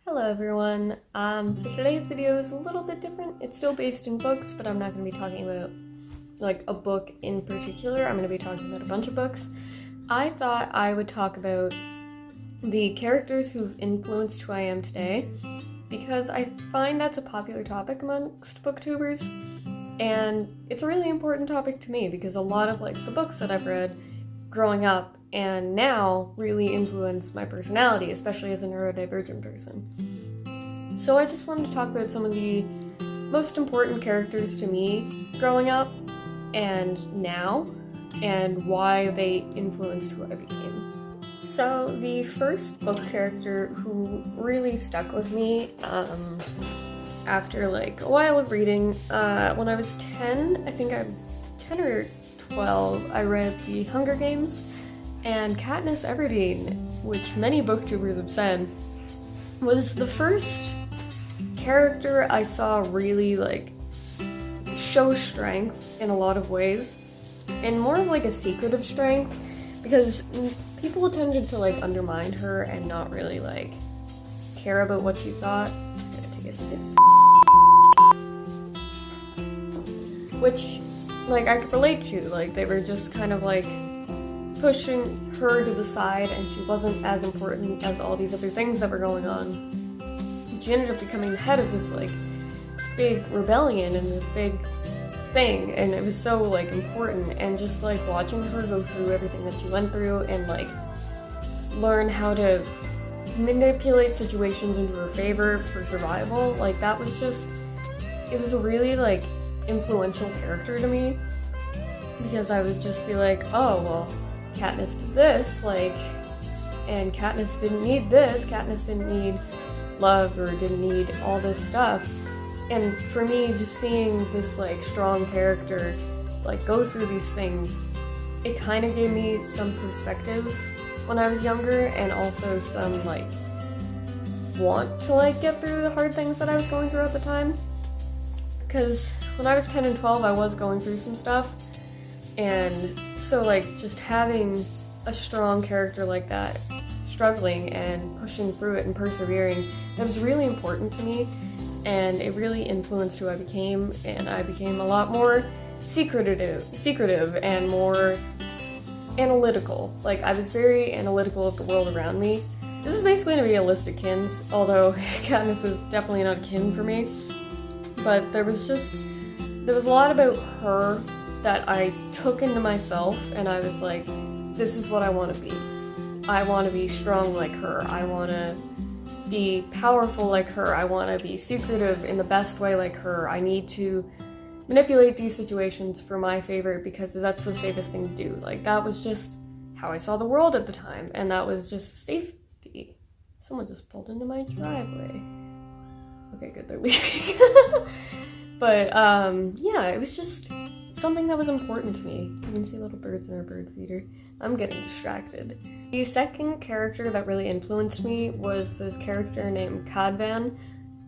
Hello everyone. So today's video is a little bit different. It's still based in books, but I'm not going to be talking about like a book in particular. I'm going to be talking about a bunch of books. I thought I would talk about the characters who've influenced who I am today, because I find that's a popular topic amongst booktubers, and it's a really important topic to me because a lot of like the books that I've read growing up and now really influenced my personality, especially as a neurodivergent person. So I just wanted to talk about some of the most important characters to me growing up and now, and why they influenced who I became. So the first book character who really stuck with me after like a while of reading, when I was 10, I think I was 10 or 12, I read The Hunger Games, and Katniss, which many booktubers have said, was the first character I saw really like show strength in a lot of ways, and more of like a secretive strength, because people tended to like undermine her and not really like care about what she thought. I'm just gonna take a sip. Which like I could relate to, like they were just kind of like pushing her to the side, and she wasn't as important as all these other things that were going on. And she ended up becoming the head of this like big rebellion and this big thing, and it was so like important, and just like watching her go through everything that she went through and like learn how to manipulate situations into her favor for survival, like that was just, it was a really like influential character to me, because I would just be like, oh well, Katniss did this, like, and Katniss didn't need this, Katniss didn't need love or didn't need all this stuff. And for me, just seeing this like strong character like go through these things, it kind of gave me some perspective when I was younger, and also some like want to like get through the hard things that I was going through at the time. Because when I was 10 and 12, I was going through some stuff, and so like just having a strong character like that struggling and pushing through it and persevering, that was really important to me, and it really influenced who I became, and I became a lot more secretive and more analytical. Like I was very analytical of the world around me. This is basically a realistic kins, although Katniss is definitely not kin for me, but there was a lot about her that I took into myself, and I was like, this is what I want to be. I want to be strong like her. I want to be powerful like her. I want to be secretive in the best way like her. I need to manipulate these situations for my favor because that's the safest thing to do. Like that was just how I saw the world at the time, and that was just safety. Someone just pulled into my driveway. Okay, good, they're leaving. But yeah, it was just something that was important to me. You can see little birds in our bird feeder. I'm getting distracted. The second character that really influenced me was this character named Cadman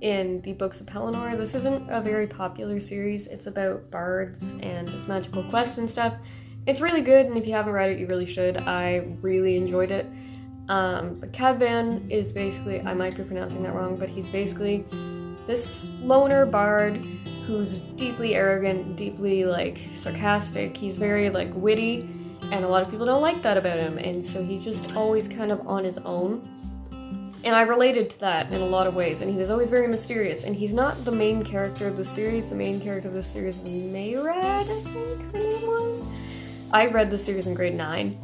in the Books of Pelennor. This isn't a very popular series. It's about bards and this magical quest and stuff. It's really good, and if you haven't read it, you really should. I really enjoyed it. But Cadman is basically, I might be pronouncing that wrong, but he's basically this loner bard who's deeply arrogant, deeply like sarcastic. He's very like witty, and a lot of people don't like that about him, and so he's just always kind of on his own. And I related to that in a lot of ways, and he was always very mysterious, and he's not the main character of the series. The main character of the series is Mayrad, I think her name was. I read the series in grade 9,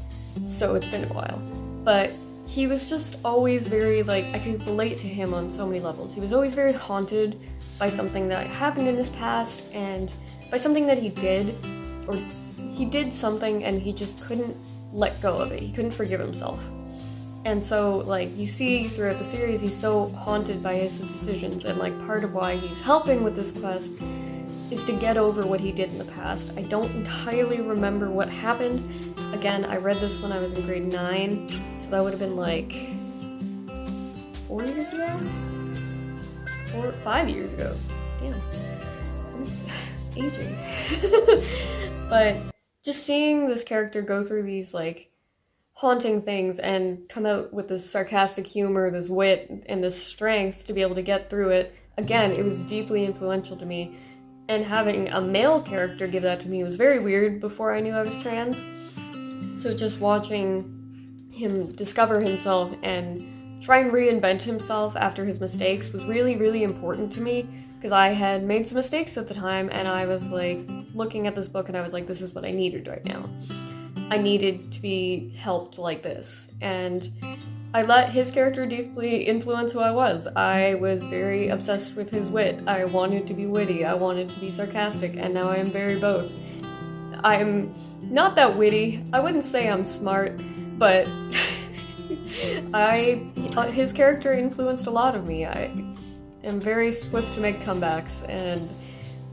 so it's been a while. But he was just always very, like, I could relate to him on so many levels. He was always very haunted by something that happened in his past, and by something that he did, or he did something and he just couldn't let go of it. He couldn't forgive himself. And so, like, you see throughout the series, he's so haunted by his decisions, and, like, part of why he's helping with this quest is to get over what he did in the past. I don't entirely remember what happened. Again, I read this when I was in grade 9, so that would have been, like, 4 years ago? 5 years ago. Damn. I'm aging. But just seeing this character go through these, like, haunting things and come out with this sarcastic humor, this wit, and this strength to be able to get through it. Again, it was deeply influential to me. And having a male character give that to me was very weird before I knew I was trans. So just watching him discover himself and try and reinvent himself after his mistakes was really, really important to me, because I had made some mistakes at the time, and I was like looking at this book and I was like, this is what I needed right now. I needed to be helped like this. And I let his character deeply influence who I was. I was very obsessed with his wit. I wanted to be witty, I wanted to be sarcastic, and now I am very both. I'm not that witty, I wouldn't say I'm smart, but his character influenced a lot of me. I am very swift to make comebacks and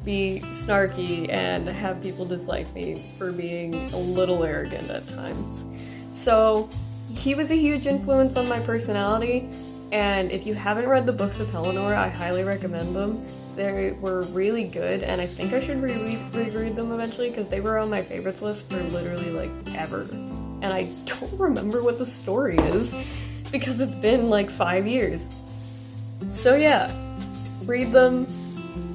be snarky and have people dislike me for being a little arrogant at times. So he was a huge influence on my personality, and if you haven't read the books of Hellenor, I highly recommend them. They were really good, and I think I should reread them eventually, because they were on my favorites list for literally like ever. And I don't remember what the story is, because it's been like 5 years. So yeah, read them.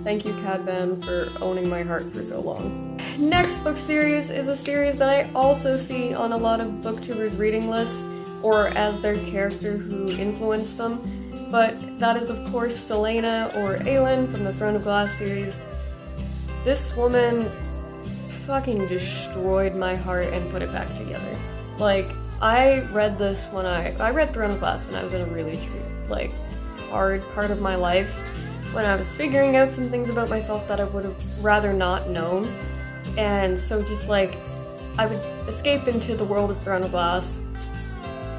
Thank you, Cadman, for owning my heart for so long. Next book series is a series that I also see on a lot of booktubers' reading lists, or as their character who influenced them, but that is of course Selena, or Aelin, from the Throne of Glass series. This woman fucking destroyed my heart and put it back together. Like, I read this when I read Throne of Glass when I was in a really like hard part of my life, when I was figuring out some things about myself that I would have rather not known. And so just like, I would escape into the world of Throne of Glass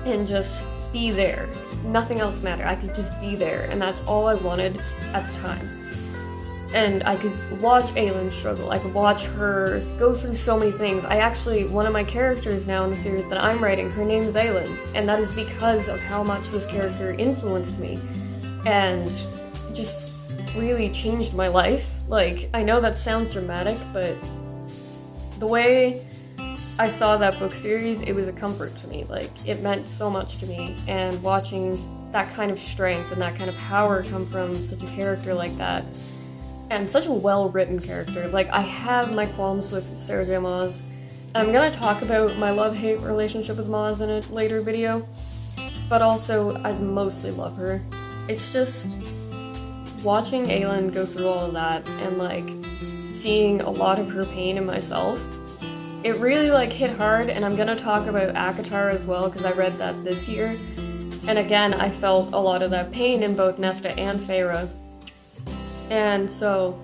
and just be there. Nothing else mattered. I could just be there, and that's all I wanted at the time. And I could watch Aelin struggle. I could watch her go through so many things. One of my characters now in the series that I'm writing, her name is Aelin, and that is because of how much this character influenced me and just really changed my life. Like, I know that sounds dramatic, but the way I saw that book series, it was a comfort to me. Like, it meant so much to me, and watching that kind of strength and that kind of power come from such a character like that, and such a well-written character. Like, I have my qualms with Sarah J. Maas. I'm gonna talk about my love-hate relationship with Maas in a later video, but also, I mostly love her. It's just watching Aelin go through all of that, and like, seeing a lot of her pain in myself, it really like hit hard. And I'm gonna talk about ACOTAR as well, because I read that this year, and again, I felt a lot of that pain in both Nesta and Feyre. And so,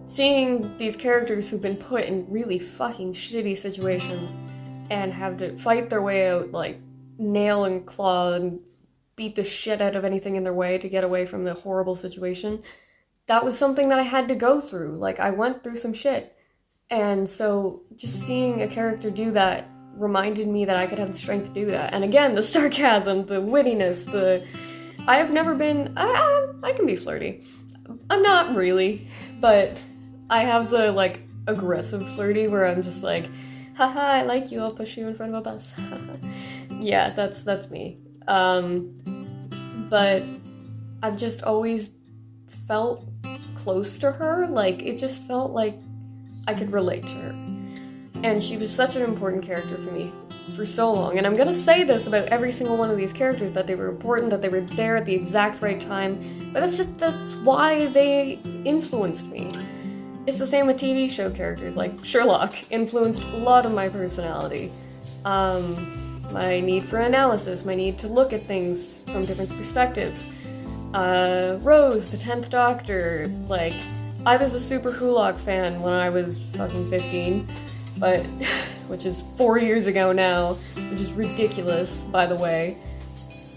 seeing these characters who've been put in really fucking shitty situations and have to fight their way out, like, nail and claw and beat the shit out of anything in their way to get away from the horrible situation, that was something that I had to go through. Like, I went through some shit. And so, just seeing a character do that reminded me that I could have the strength to do that. And again, the sarcasm, the wittiness, I have never been... I can be flirty. I'm not really, but I have the, like, aggressive flirty where I'm just like, haha, I like you, I'll push you in front of a bus. Yeah, that's me. But I've just always felt close to her. Like, it just felt like I could relate to her. And she was such an important character for me for so long. And I'm gonna say this about every single one of these characters, that they were important, that they were there at the exact right time, but that's why they influenced me. It's the same with TV show characters, like Sherlock influenced a lot of my personality. My need for analysis, my need to look at things from different perspectives. Rose, the 10th Doctor, like, I was a super Hulock fan when I was fucking 15, but, which is 4 years ago now, which is ridiculous, by the way.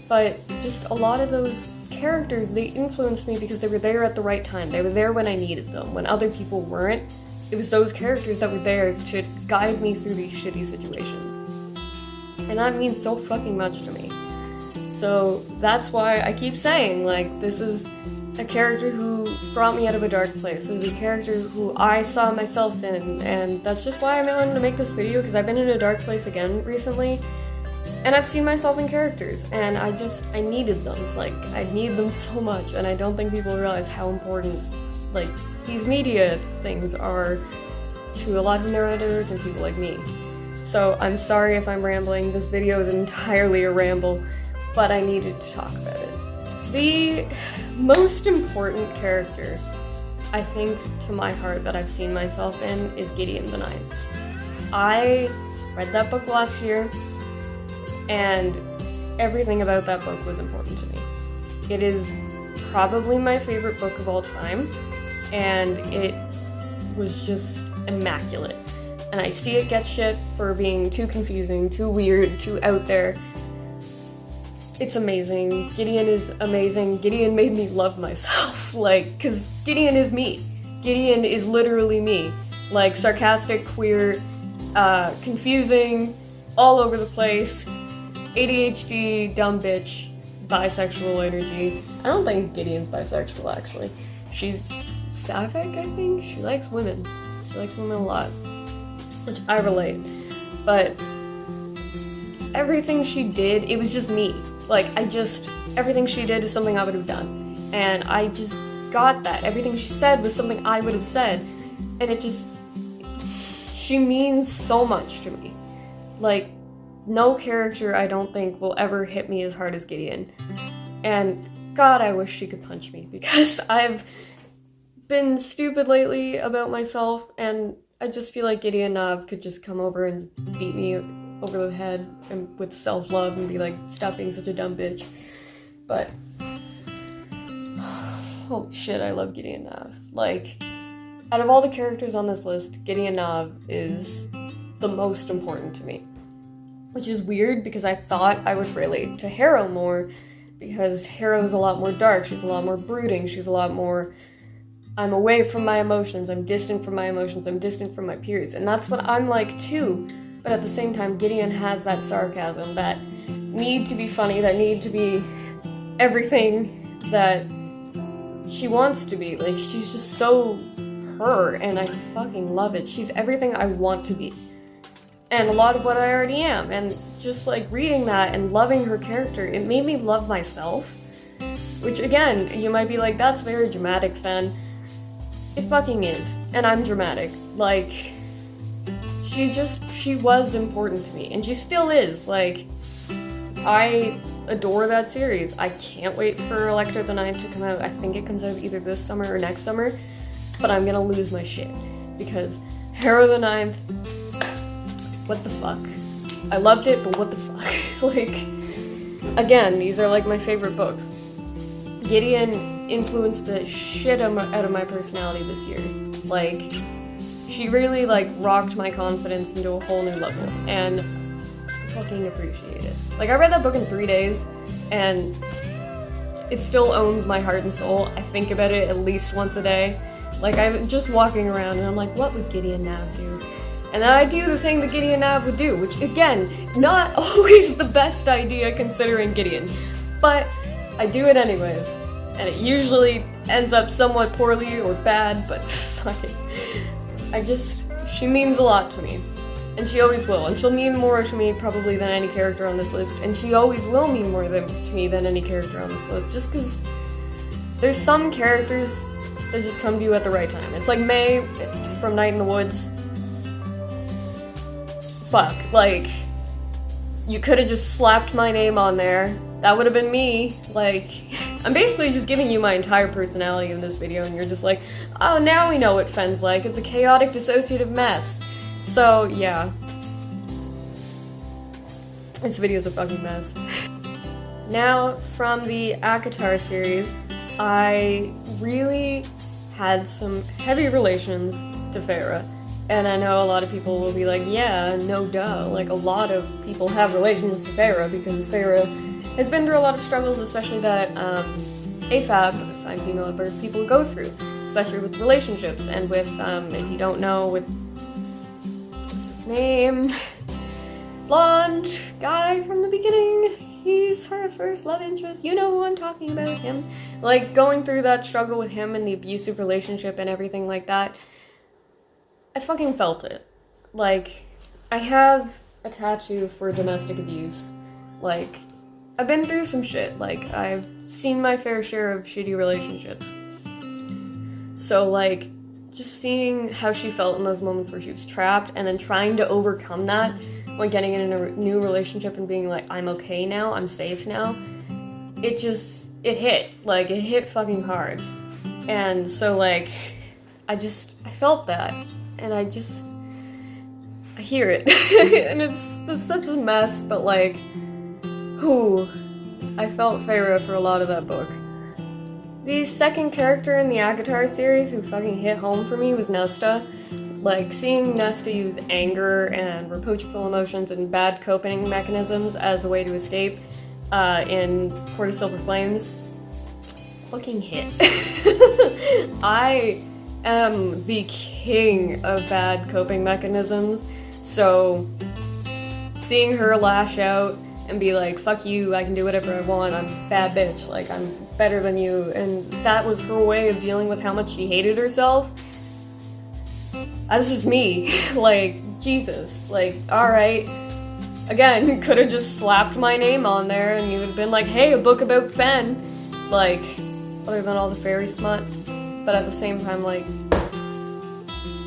But just a lot of those characters, they influenced me because they were there at the right time. They were there when I needed them, when other people weren't. It was those characters that were there to guide me through these shitty situations. And that means so fucking much to me. So that's why I keep saying, like, this is a character who brought me out of a dark place. It was a character who I saw myself in, and that's just why I'm willing to make this video, because I've been in a dark place again recently, And I've seen myself in characters, and I needed them. Like, I need them so much, and I don't think people realize how important, like, these media things are to a lot of neurodivergent people like me. So I'm sorry if I'm rambling. This video is entirely a ramble, but I needed to talk about it. The most important character, I think, to my heart that I've seen myself in is Gideon the Ninth. I read that book last year, and everything about that book was important to me. It is probably my favorite book of all time, and it was just immaculate. And I see it get shit for being too confusing, too weird, too out there. It's amazing. Gideon is amazing. Gideon made me love myself, like, cause Gideon is me. Gideon is literally me. Like, sarcastic, queer, confusing, all over the place, ADHD, dumb bitch, bisexual energy. I don't think Gideon's bisexual, actually. She's sapphic, I think? She likes women. She likes women a lot, which I relate. But everything she did, it was just me. Like, everything she did is something I would have done. And I just got that. Everything she said was something I would have said. And she means so much to me. Like, no character I don't think will ever hit me as hard as Gideon. And God, I wish she could punch me, because I've been stupid lately about myself, and I just feel like Gideon Nav could just come over and beat me over the head and with self-love and be like, stop being such a dumb bitch. But holy shit, I love Gideon Nav. Like, out of all the characters on this list, Gideon Nav is the most important to me. Which is weird, because I thought I would relate to Harrow more, because Harrow's a lot more dark, she's a lot more brooding, she's a lot more, I'm away from my emotions, I'm distant from my emotions, I'm distant from my peers, and that's what I'm like too. But at the same time, Gideon has that sarcasm, that need to be funny, that need to be everything that she wants to be. Like, she's just so her, and I fucking love it. She's everything I want to be. And a lot of what I already am. And just, like, reading that and loving her character, it made me love myself. Which, again, you might be like, that's very dramatic, Fen. It fucking is. And I'm dramatic. Like, she was important to me, and she still is. Like, I adore that series. I can't wait for Electra the Ninth to come out. I think it comes out either this summer or next summer, but I'm gonna lose my shit, because Harrow the Ninth, what the fuck? I loved it, but what the fuck? Like, again, these are like my favorite books. Gideon influenced the shit out of my personality this year. Like, she really, like, rocked my confidence into a whole new level, and I fucking appreciate it. Like, I read that book in 3 days, and it still owns my heart and soul. I think about it at least once a day. Like, I'm just walking around, and I'm like, what would Gideon Nav do? And then I do the thing that Gideon Nav would do, which, again, not always the best idea considering Gideon, but I do it anyways. And it usually ends up somewhat poorly or bad, but fuck it. She means a lot to me. And she always will. And she'll mean more to me probably than any character on this list. And she always will mean more to me than any character on this list. Just because there's some characters that just come to you at the right time. It's like May from Night in the Woods. Fuck. Like, you could have just slapped my name on there. That would have been me. Like, I'm basically just giving you my entire personality in this video, and you're just like, oh, now we know what Fen's like. It's a chaotic, dissociative mess. So, yeah. This video's a fucking mess. Now, from the ACOTAR series, I really had some heavy relations to Farah. And I know a lot of people will be like, yeah, no duh. Like, a lot of people have relations to Farah, because Farah has been through a lot of struggles, especially that AFAB, assigned female at birth, people go through, especially with relationships, and with, if you don't know, with, what's his name? Blonde guy from the beginning. He's her first love interest. You know who I'm talking about, him. Like, going through that struggle with him and the abusive relationship and everything like that, I fucking felt it. Like, I have a tattoo for domestic abuse, Like, I've been through some shit. Like, I've seen my fair share of shitty relationships. So, like, just seeing how she felt in those moments where she was trapped and then trying to overcome that when getting in a new relationship and being like, I'm okay now, I'm safe now, it hit. Like, it hit fucking hard. And so, like, I felt that. And I hear it. And it's such a mess, but, like, I felt Feyre for a lot of that book. The second character in the ACOTAR series who fucking hit home for me was Nesta. Like, seeing Nesta use anger and reproachful emotions and bad coping mechanisms as a way to escape in Court of Silver Flames fucking hit. I am the king of bad coping mechanisms, so seeing her lash out and be like, fuck you, I can do whatever I want, I'm a bad bitch, like, I'm better than you, and that was her way of dealing with how much she hated herself. That's just me. Like, Jesus. Like, alright. Again, could have just slapped my name on there and you would have been like, hey, a book about Fen. Like, other than all the fairy smut. But at the same time, like,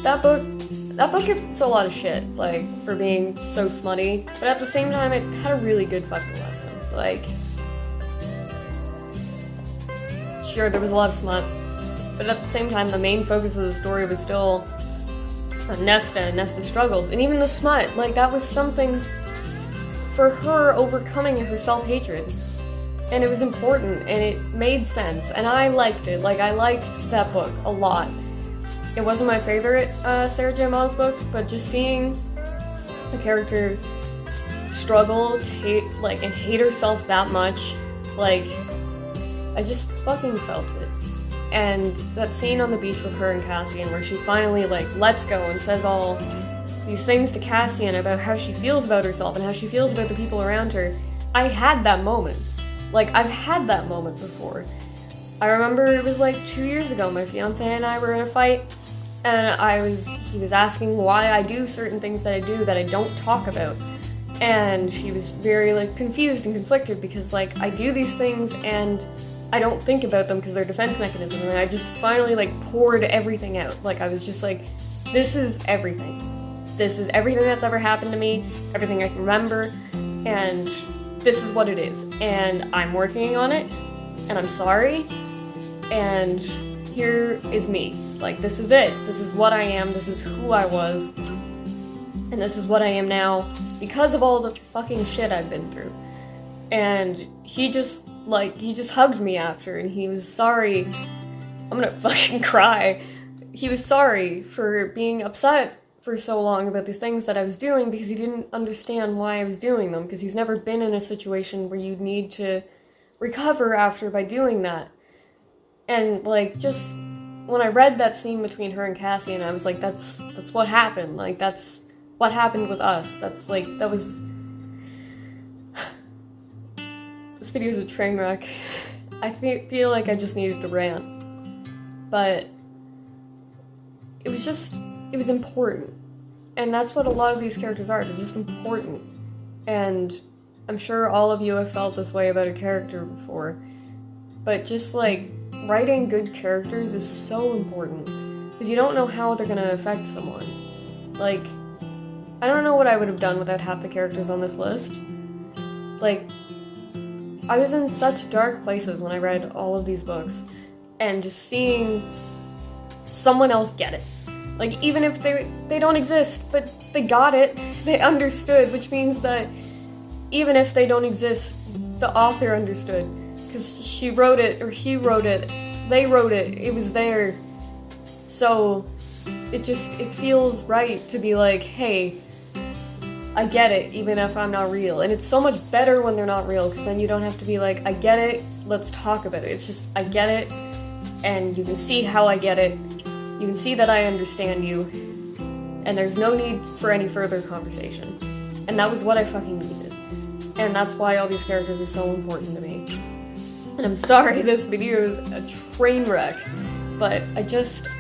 that book gets a lot of shit, like, for being so smutty. But at the same time, it had a really good fucking lesson. Like, sure, there was a lot of smut. But at the same time, the main focus of the story was still on Nesta and Nesta's struggles. And even the smut, like, that was something for her overcoming her self-hatred. And it was important, and it made sense. And I liked it. Like, I liked that book a lot. It wasn't my favorite Sarah J. Maas book, but just seeing a character struggle to hate, like, and hate herself that much, like, I just fucking felt it. And that scene on the beach with her and Cassian where she finally, like, lets go and says all these things to Cassian about how she feels about herself and how she feels about the people around her. I had that moment. Like, I've had that moment before. I remember it was like 2 years ago, my fiance and I were in a fight, and he was asking why I do certain things that I do that I don't talk about. And he was very, like, confused and conflicted because, like, I do these things and I don't think about them because they're defense mechanisms, and I just finally, like, poured everything out. Like, I was just like, this is everything. This is everything that's ever happened to me, everything I can remember, and this is what it is. And I'm working on it, and I'm sorry, and here is me. Like, this is it. This is what I am, this is who I was, and this is what I am now because of all the fucking shit I've been through. And he just hugged me after, and he was sorry. I'm gonna fucking cry. He was sorry for being upset for so long about these things that I was doing because he didn't understand why I was doing them, because he's never been in a situation where you'd need to recover after by doing that. And, like, just when I read that scene between her and Cassian, I was like, that's what happened. Like, that's what happened with us. That's, like, that was... This video is a train wreck. I feel like I just needed to rant. But it was important. And that's what a lot of these characters are. They're just important. And I'm sure all of you have felt this way about a character before. But just, like, writing good characters is so important. Because you don't know how they're gonna affect someone. Like, I don't know what I would have done without half the characters on this list. Like, I was in such dark places when I read all of these books, and just seeing someone else get it. Like, even if they don't exist, but they got it, they understood, which means that even if they don't exist, the author understood. Because she wrote it, or he wrote it, they wrote it, it was there. So, it feels right to be like, hey, I get it, even if I'm not real. And it's so much better when they're not real, because then you don't have to be like, I get it, let's talk about it. It's just, I get it, and you can see how I get it. You can see that I understand you, and there's no need for any further conversation. And that was what I fucking needed. And that's why all these characters are so important to me. And I'm sorry this video is a train wreck, but I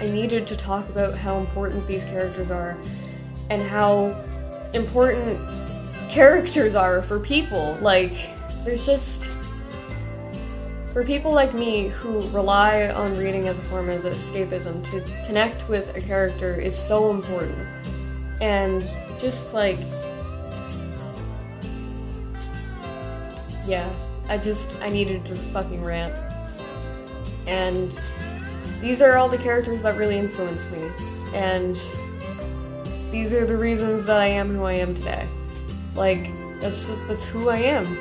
needed to talk about how important these characters are, and how important characters are for people. Like, there's just... For people like me who rely on reading as a form of escapism, to connect with a character is so important. And just like... Yeah, I needed to fucking rant. And these are all the characters that really influenced me. And these are the reasons that I am who I am today. Like, that's who I am.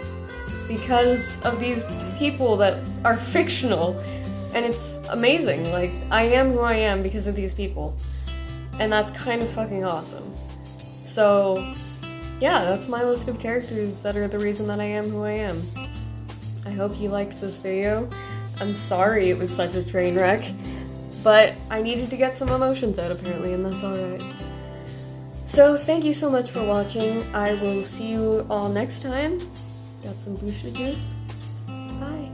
Because of these people that are fictional. And it's amazing. Like, I am who I am because of these people. And that's kind of fucking awesome. So, yeah, that's my list of characters that are the reason that I am who I am. I hope you liked this video. I'm sorry it was such a train wreck. But I needed to get some emotions out apparently, and that's alright. So, thank you so much for watching. I will see you all next time. Got some booster juice. Bye.